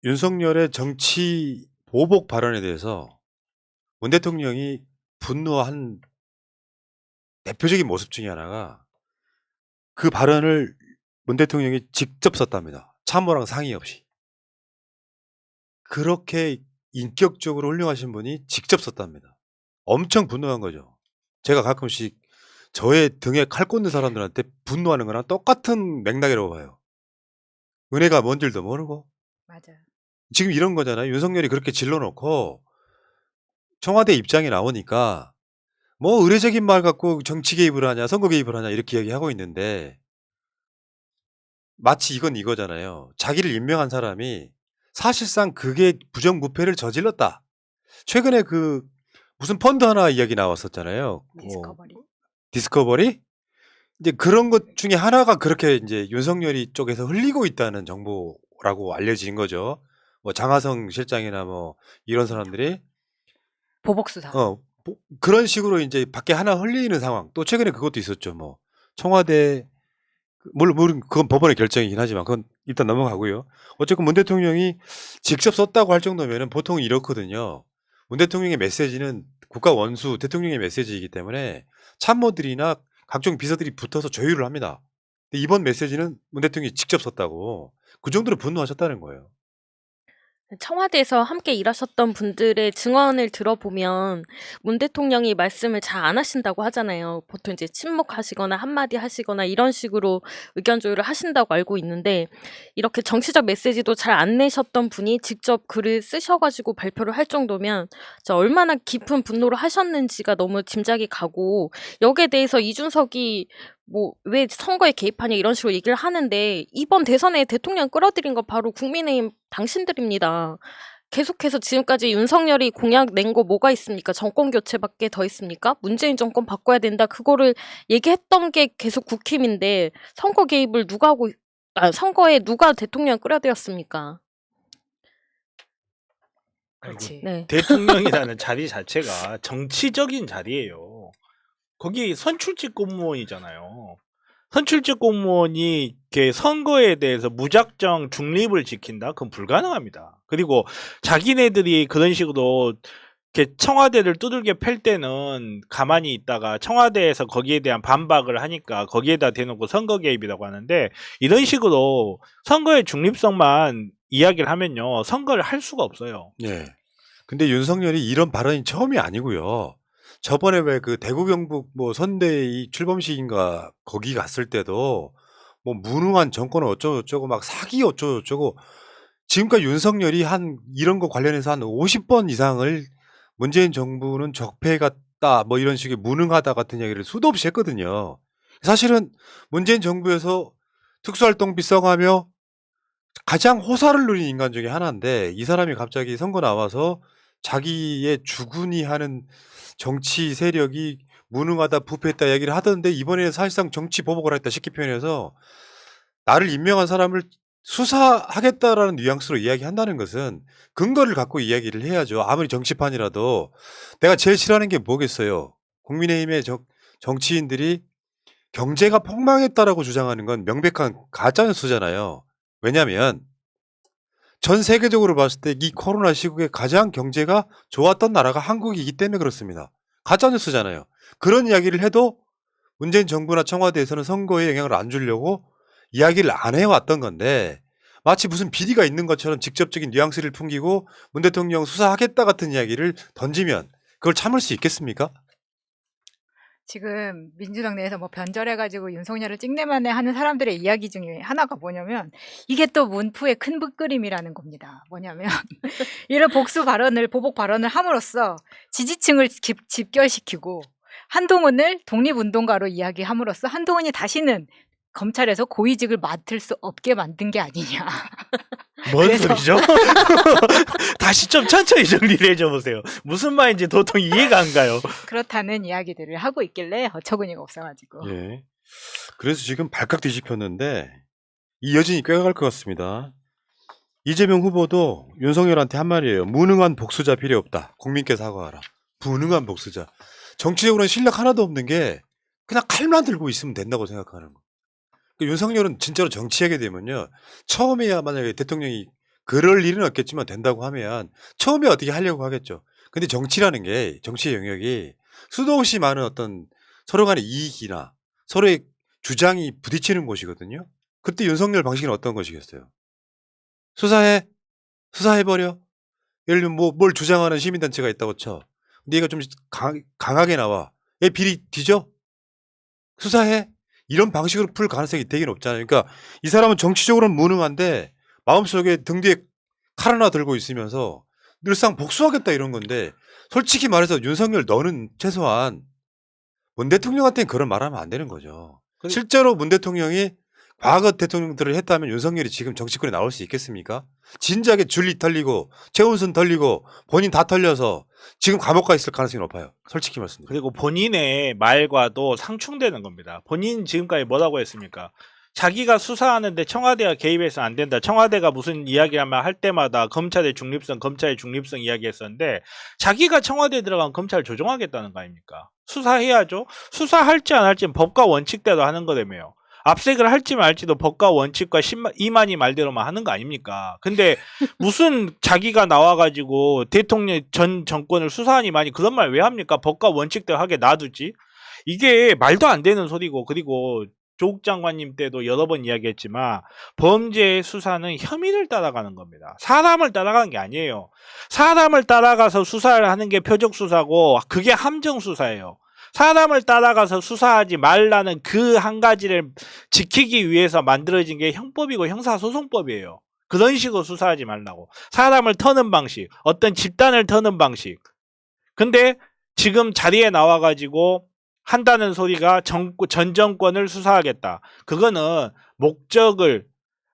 윤석열의 정치 보복 발언에 대해서 문 대통령이 분노한 대표적인 모습 중에 하나가 그 발언을 문 대통령이 직접 썼답니다. 참모랑 상의 없이. 그렇게 인격적으로 훌륭하신 분이 직접 썼답니다. 엄청 분노한 거죠. 제가 가끔씩 저의 등에 칼 꽂는 사람들한테 분노하는 거랑 똑같은 맥락이라고 봐요. 은혜가 뭔 줄도 모르고. 맞아요. 지금 이런 거잖아요. 윤석열이 그렇게 질러놓고 청와대 입장이 나오니까 뭐 의례적인 말 갖고 정치 개입을 하냐, 선거 개입을 하냐 이렇게 얘기하고 있는데 마치 이건 이거잖아요. 자기를 임명한 사람이 사실상 그게 부정부패를 저질렀다. 최근에 그 무슨 펀드 하나 이야기 나왔었잖아요. 디스커버리. 디스커버리? 이제 그런 것 중에 하나가 그렇게 이제 윤석열이 쪽에서 흘리고 있다는 정보라고 알려진 거죠. 뭐 장하성 실장이나 뭐 이런 사람들이 보복수사. 그런 식으로 이제 밖에 하나 흘리는 상황. 또 최근에 그것도 있었죠. 뭐 청와대 물론 그건 법원의 결정이긴 하지만 그건 일단 넘어가고요. 어쨌든 문 대통령이 직접 썼다고 할 정도면은 보통 이렇거든요. 문 대통령의 메시지는 국가 원수 대통령의 메시지이기 때문에 참모들이나 각종 비서들이 붙어서 조율을 합니다. 근데 이번 메시지는 문 대통령이 직접 썼다고 그 정도로 분노하셨다는 거예요. 청와대에서 함께 일하셨던 분들의 증언을 들어보면 문 대통령이 말씀을 잘 안 하신다고 하잖아요. 보통 이제 침묵하시거나 한마디 하시거나 이런 식으로 의견 조율을 하신다고 알고 있는데 이렇게 정치적 메시지도 잘 안 내셨던 분이 직접 글을 쓰셔가지고 발표를 할 정도면 진짜 얼마나 깊은 분노를 하셨는지가 너무 짐작이 가고 여기에 대해서 이준석이 뭐 왜 선거에 개입하냐 이런 식으로 얘기를 하는데 이번 대선에 대통령 끌어들인 거 바로 국민의힘 당신들입니다. 계속해서 지금까지 윤석열이 공약 낸 거 뭐가 있습니까? 정권 교체밖에 더 있습니까? 문재인 정권 바꿔야 된다. 그거를 얘기했던 게 계속 국힘인데 선거 개입을 누가 하고 선거에 누가 대통령 끌어들였습니까? 그렇지. 네. 대통령이라는 자리 자체가 정치적인 자리예요. 거기 선출직 공무원이잖아요. 선출직 공무원이 이렇게 선거에 대해서 무작정 중립을 지킨다? 그건 불가능합니다. 그리고 자기네들이 그런 식으로 이렇게 청와대를 두들겨 팰 때는 가만히 있다가 청와대에서 거기에 대한 반박을 하니까 거기에다 대놓고 선거 개입이라고 하는데 이런 식으로 선거의 중립성만 이야기를 하면요. 선거를 할 수가 없어요. 예. 근데 윤석열이 이런 발언이 처음이 아니고요. 저번에 왜 그 대구 경북 뭐 선대위 출범식인가 거기 갔을 때도 뭐 무능한 정권은 어쩌고저쩌고 막 사기 어쩌고저쩌고 지금까지 윤석열이 한 이런 거 관련해서 한 50번 이상을 문재인 정부는 적폐 같다 뭐 이런 식의 무능하다 같은 이야기를 수도 없이 했거든요. 사실은 문재인 정부에서 특수활동비 써가며 가장 호사를 누린 인간 중에 하나인데 이 사람이 갑자기 선거 나와서 자기의 주군이 하는 정치 세력이 무능하다 부패했다 얘기를 하던데 이번에는 사실상 정치 보복을 했다 쉽게 표현해서 나를 임명한 사람을 수사하겠다라는 뉘앙스로 이야기한다는 것은 근거를 갖고 이야기를 해야죠. 아무리 정치판이라도 내가 제일 싫어하는 게 뭐겠어요. 국민의힘의 정치인들이 경제가 폭망했다라고 주장하는 건 명백한 가짜뉴스잖아요. 왜냐하면 전 세계적으로 봤을 때 이 코로나 시국에 가장 경제가 좋았던 나라가 한국이기 때문에 그렇습니다. 가짜뉴스잖아요. 그런 이야기를 해도 문재인 정부나 청와대에서는 선거에 영향을 안 주려고 이야기를 안 해왔던 건데 마치 무슨 비리가 있는 것처럼 직접적인 뉘앙스를 풍기고 문 대통령 수사하겠다 같은 이야기를 던지면 그걸 참을 수 있겠습니까? 지금 민주당 내에서 뭐 변절해가지고 윤석열을 찍내만해 하는 사람들의 이야기 중에 하나가 뭐냐면 이게 또 문프의 큰 그림이라는 겁니다. 뭐냐면 이런 보복 발언을 함으로써 지지층을 집결시키고 한동훈을 독립운동가로 이야기함으로써 한동훈이 다시는 검찰에서 고위직을 맡을 수 없게 만든 게 아니냐. 뭔 그래서- 소리죠? 다시 좀 천천히 정리를 해줘 보세요. 무슨 말인지 도통 이해가 안 가요. 그렇다는 이야기들을 하고 있길래 어처구니가 없어가지고. 예. 그래서 지금 발칵 뒤집혔는데 이 여진이 꽤 갈 것 같습니다. 이재명 후보도 윤석열한테 한 말이에요. 무능한 복수자 필요 없다. 국민께 사과하라. 무능한 복수자. 정치적으로는 실력 하나도 없는 게 그냥 칼만 들고 있으면 된다고 생각하는 거. 윤석열은 진짜로 정치하게 되면요. 처음에야 만약에 대통령이 그럴 일은 없겠지만 된다고 하면 처음에 어떻게 하려고 하겠죠. 근데 정치라는 게 정치의 영역이 수도 없이 많은 어떤 서로 간의 이익이나 서로의 주장이 부딪히는 곳이거든요. 그때 윤석열 방식은 어떤 것이겠어요? 수사해. 수사해버려. 예를 들면 뭘 주장하는 시민단체가 있다고 쳐. 근데 얘가 좀 강하게 나와. 얘 비리 뒤져? 수사해. 이런 방식으로 풀 가능성이 되게 높잖아요. 그러니까 이 사람은 정치적으로는 무능한데 마음속에 등 뒤에 칼 하나 들고 있으면서 늘상 복수하겠다 이런 건데 솔직히 말해서 윤석열 너는 최소한 문 대통령한테는 그런 말하면 안 되는 거죠. 실제로 문 대통령이 과거 대통령들을 했다면 윤석열이 지금 정치권에 나올 수 있겠습니까? 진작에 줄리 털리고 최은순 털리고 본인 다 털려서 지금 감옥 가 있을 가능성이 높아요. 솔직히 말씀드립니다. 그리고 본인의 말과도 상충되는 겁니다. 본인 지금까지 뭐라고 했습니까? 자기가 수사하는데 청와대가 개입해서 안 된다. 청와대가 무슨 이야기하면 할 때마다 검찰의 중립성 이야기했었는데 자기가 청와대에 들어가면 검찰을 조종하겠다는 거 아닙니까? 수사해야죠. 수사할지 안 할지는 법과 원칙대로 하는 거라며요. 압색을 할지 말지도 법과 원칙과 이만희 말대로만 하는 거 아닙니까? 근데 무슨 자기가 나와가지고 대통령 전 정권을 수사하니만이 그런 말 왜 합니까? 법과 원칙대로 하게 놔두지? 이게 말도 안 되는 소리고, 그리고 조국 장관님 때도 여러 번 이야기했지만 범죄 수사는 혐의를 따라가는 겁니다. 사람을 따라가는 게 아니에요. 사람을 따라가서 수사를 하는 게 표적 수사고 그게 함정 수사예요. 사람을 따라가서 수사하지 말라는 그 한 가지를 지키기 위해서 만들어진 게 형법이고 형사소송법이에요. 그런 식으로 수사하지 말라고. 사람을 터는 방식, 어떤 집단을 터는 방식. 근데 지금 자리에 나와가지고 한다는 소리가 전 정권을 수사하겠다. 그거는 목적을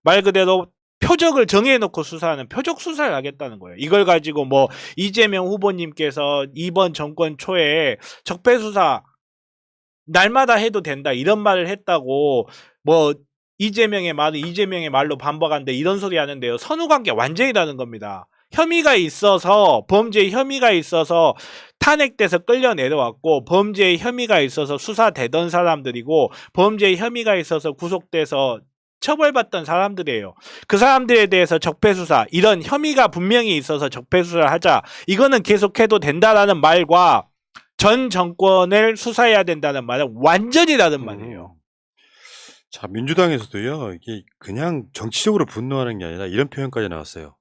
말 그대로 표적을 정해놓고 수사하는 표적 수사를 하겠다는 거예요. 이걸 가지고 뭐 이재명 후보님께서 이번 정권 초에 적폐 수사 날마다 해도 된다 이런 말을 했다고 뭐 이재명의 말로 반박하는데 이런 소리 하는데요. 선후관계 완전히 다른 겁니다. 혐의가 있어서 범죄 혐의가 있어서 탄핵돼서 끌려 내려왔고 범죄 혐의가 있어서 수사되던 사람들이고 범죄 혐의가 있어서 구속돼서 처벌받던 사람들이에요. 그 사람들에 대해서 적폐수사, 이런 혐의가 분명히 있어서 적폐수사를 하자. 이거는 계속해도 된다라는 말과 전 정권을 수사해야 된다는 말은 완전히 다른 말이에요. 자, 민주당에서도요, 이게 그냥 정치적으로 분노하는 게 아니라 이런 표현까지 나왔어요.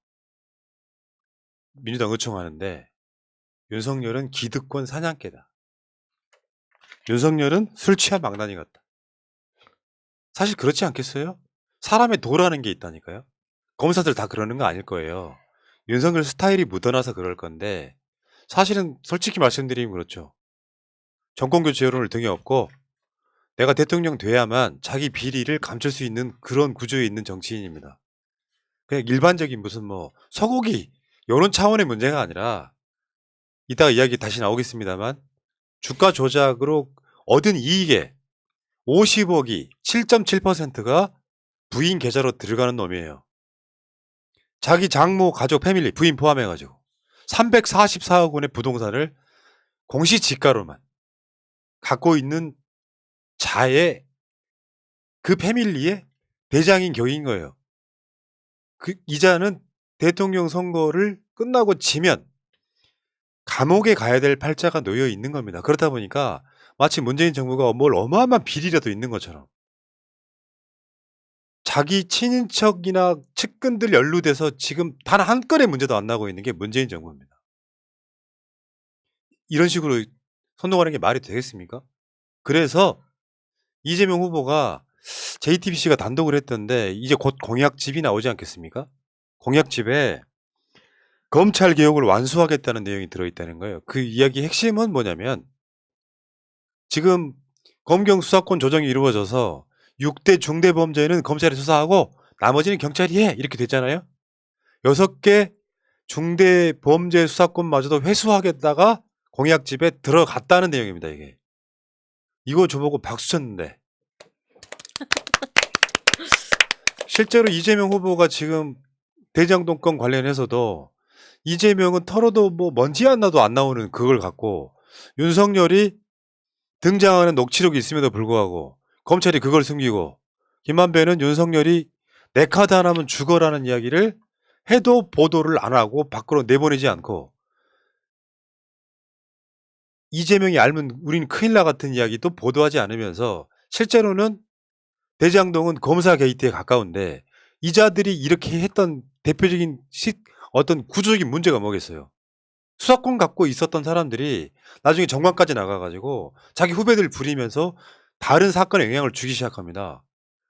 민주당 의총하는데 윤석열은 기득권 사냥개다. 윤석열은 술 취한 망나니 같다. 사실 그렇지 않겠어요? 사람의 도라는 게 있다니까요. 검사들 다 그러는 거 아닐 거예요. 윤석열 스타일이 묻어나서 그럴 건데 사실은 솔직히 말씀드리면 그렇죠. 정권교체 여론을 등에 업고 내가 대통령 돼야만 자기 비리를 감출 수 있는 그런 구조에 있는 정치인입니다. 그냥 일반적인 무슨 뭐 소고기 이런 차원의 문제가 아니라 이따가 이야기 다시 나오겠습니다만 주가 조작으로 얻은 이익의 50억이 7.7%가 부인 계좌로 들어가는 놈이에요. 자기 장모, 가족, 패밀리, 부인 포함해가지고 344억 원의 부동산을 공시지가로만 갖고 있는 자의 그 패밀리의 대장인 격인 거예요. 그 이자는 대통령 선거를 끝나고 지면 감옥에 가야 될 팔자가 놓여 있는 겁니다. 그렇다 보니까 마치 문재인 정부가 뭘 어마어마한 비리라도 있는 것처럼 자기 친인척이나 측근들 연루돼서 지금 단 한 건의 문제도 안 나고 있는 게 문재인 정부입니다. 이런 식으로 선동하는 게 말이 되겠습니까? 그래서 이재명 후보가 JTBC가 단독을 했던데 이제 곧 공약집이 나오지 않겠습니까? 공약집에 검찰 개혁을 완수하겠다는 내용이 들어있다는 거예요. 그 이야기 핵심은 뭐냐면 지금 검경 수사권 조정이 이루어져서 6대 중대범죄는 검찰이 수사하고 나머지는 경찰이 해 이렇게 됐잖아요. 6개 중대범죄 수사권마저도 회수하겠다가 공약집에 들어갔다는 내용입니다. 이게 이거 저보고 박수 쳤는데 실제로 이재명 후보가 지금 대장동 건 관련해서도 이재명은 털어도 뭐 먼지 하나도 안 나오는 그걸 갖고 윤석열이 등장하는 녹취록이 있음에도 불구하고 검찰이 그걸 숨기고 김만배는 윤석열이 내 카드 하나면 죽어라는 이야기를 해도 보도를 안 하고 밖으로 내보내지 않고 이재명이 알면 우린 큰일 나 같은 이야기도 보도하지 않으면서 실제로는 대장동은 검사 게이트에 가까운데 이자들이 이렇게 했던 대표적인 어떤 구조적인 문제가 뭐겠어요? 수사권 갖고 있었던 사람들이 나중에 정관까지 나가가지고 자기 후배들 부리면서 다른 사건에 영향을 주기 시작합니다.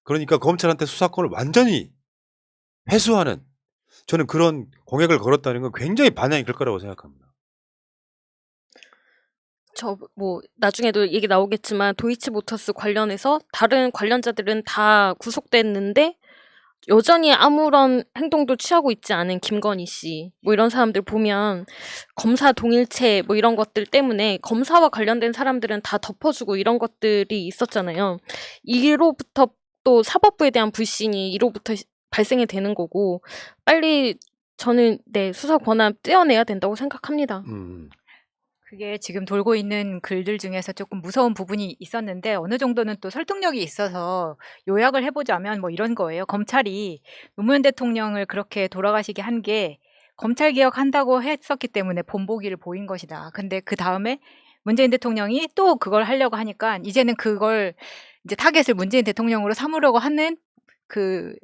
그러니까 검찰한테 수사권을 완전히 회수하는 저는 그런 공약을 걸었다는 건 굉장히 반향이 클 거라고 생각합니다. 저 뭐 나중에도 얘기 나오겠지만 도이치모터스 관련해서 다른 관련자들은 다 구속됐는데 여전히 아무런 행동도 취하고 있지 않은 김건희 씨, 뭐 이런 사람들 보면 검사 동일체 뭐 이런 것들 때문에 검사와 관련된 사람들은 다 덮어주고 이런 것들이 있었잖아요. 이로부터 또 사법부에 대한 불신이 이로부터 발생이 되는 거고 빨리 저는 수사 권한 떼어내야 된다고 생각합니다. 그게 지금 돌고 있는 글들 중에서 조금 무서운 부분이 있었는데 어느 정도는 또 설득력이 있어서 요약을 해보자면 뭐 이런 거예요. 검찰이 노무현 대통령을 그렇게 돌아가시게 한 게 검찰 개혁한다고 했었기 때문에 본보기를 보인 것이다. 근데 그 다음에 문재인 대통령이 또 그걸 하려고 하니까 이제는 그걸 이제 타겟을 문재인 대통령으로 삼으려고 하는 그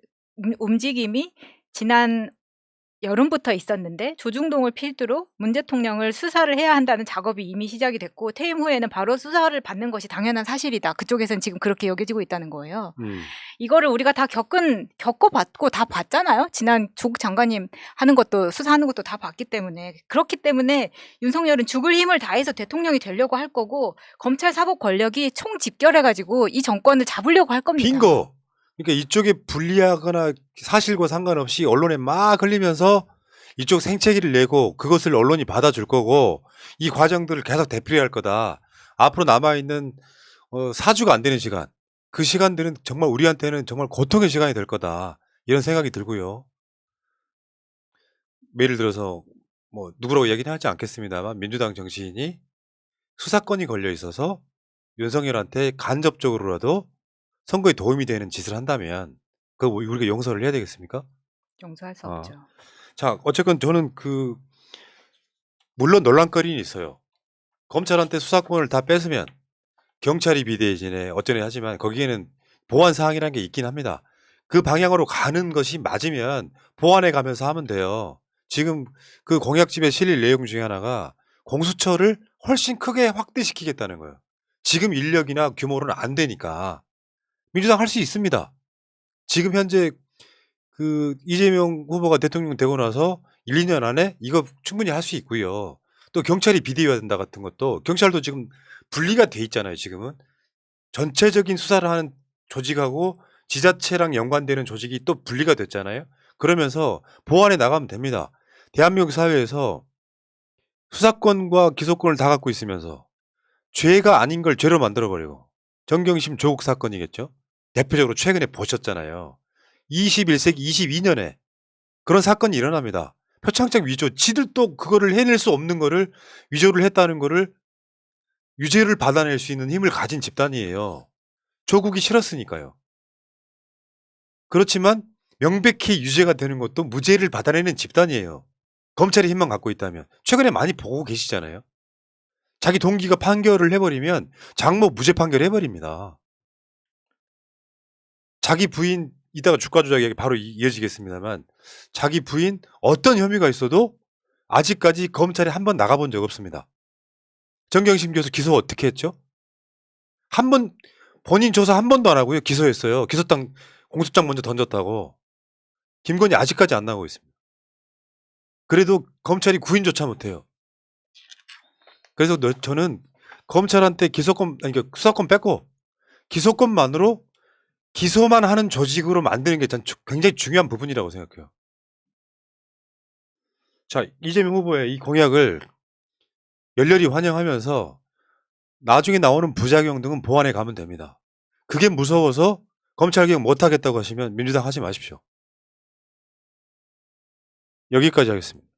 움직임이 지난 여름부터 있었는데 조중동을 필두로 문 대통령을 수사를 해야 한다는 작업이 이미 시작이 됐고 퇴임 후에는 바로 수사를 받는 것이 당연한 사실이다. 그쪽에서는 지금 그렇게 여겨지고 있다는 거예요. 이거를 우리가 다 겪어봤고 다 봤잖아요. 지난 조국 장관님 하는 것도 수사하는 것도 다 봤기 때문에 그렇기 때문에 윤석열은 죽을 힘을 다해서 대통령이 되려고 할 거고 검찰 사법 권력이 총 집결해가지고 이 정권을 잡으려고 할 겁니다. 빙고. 그러니까 이쪽에 불리하거나 사실과 상관없이 언론에 막 흘리면서 이쪽 생채기를 내고 그것을 언론이 받아줄 거고 이 과정들을 계속 되풀이할 거다. 앞으로 남아있는 4주가 안 되는 시간. 그 시간들은 정말 우리한테는 정말 고통의 시간이 될 거다. 이런 생각이 들고요. 예를 들어서 뭐 누구라고 얘기는 하지 않겠습니다만 민주당 정치인이 수사권이 걸려 있어서 윤석열한테 간접적으로라도 선거에 도움이 되는 짓을 한다면 그거 우리가 용서를 해야 되겠습니까? 용서할 수 없죠. 자, 어쨌건 저는 물론 논란거리는 있어요. 검찰한테 수사권을 다 뺏으면 경찰이 비대해지네 어쩌네 하지만 거기에는 보완 사항이라는 게 있긴 합니다. 그 방향으로 가는 것이 맞으면 보완해 가면서 하면 돼요. 지금 그 공약집에 실릴 내용 중에 하나가 공수처를 훨씬 크게 확대시키겠다는 거예요. 지금 인력이나 규모로는 안 되니까. 민주당 할 수 있습니다. 지금 현재 이재명 후보가 대통령 되고 나서 1, 2년 안에 이거 충분히 할 수 있고요. 또 경찰이 비대해야 된다 같은 것도 경찰도 지금 분리가 돼 있잖아요. 지금은 전체적인 수사를 하는 조직하고 지자체랑 연관되는 조직이 또 분리가 됐잖아요. 그러면서 보완해 나가면 됩니다. 대한민국 사회에서 수사권과 기소권을 다 갖고 있으면서 죄가 아닌 걸 죄로 만들어버리고 정경심 조국 사건이겠죠. 대표적으로 최근에 보셨잖아요. 21세기 22년에 그런 사건이 일어납니다. 표창장 위조. 지들도 그거를 해낼 수 없는 거를 위조를 했다는 거를 유죄를 받아낼 수 있는 힘을 가진 집단이에요. 조국이 싫었으니까요. 그렇지만 명백히 유죄가 되는 것도 무죄를 받아내는 집단이에요. 검찰이 힘만 갖고 있다면. 최근에 많이 보고 계시잖아요. 자기 동기가 판결을 해버리면 장모 무죄 판결 해버립니다. 자기 부인 이따가 주가 조작 얘기 바로 이어지겠습니다만 자기 부인 어떤 혐의가 있어도 아직까지 검찰에 한 번 나가본 적 없습니다. 정경심 교수 기소 어떻게 했죠? 한 번 본인 조사 한 번도 안 하고요. 기소했어요. 기소장 공소장 먼저 던졌다고. 김건희 아직까지 안 나오고 있습니다. 그래도 검찰이 구인조차 못해요. 그래서 저는 검찰한테 수사권 뺏고 기소권만으로 기소만 하는 조직으로 만드는 게 전 굉장히 중요한 부분이라고 생각해요. 자, 이재명 후보의 이 공약을 열렬히 환영하면서 나중에 나오는 부작용 등은 보완해 가면 됩니다. 그게 무서워서 검찰개혁 못하겠다고 하시면 민주당 하지 마십시오. 여기까지 하겠습니다.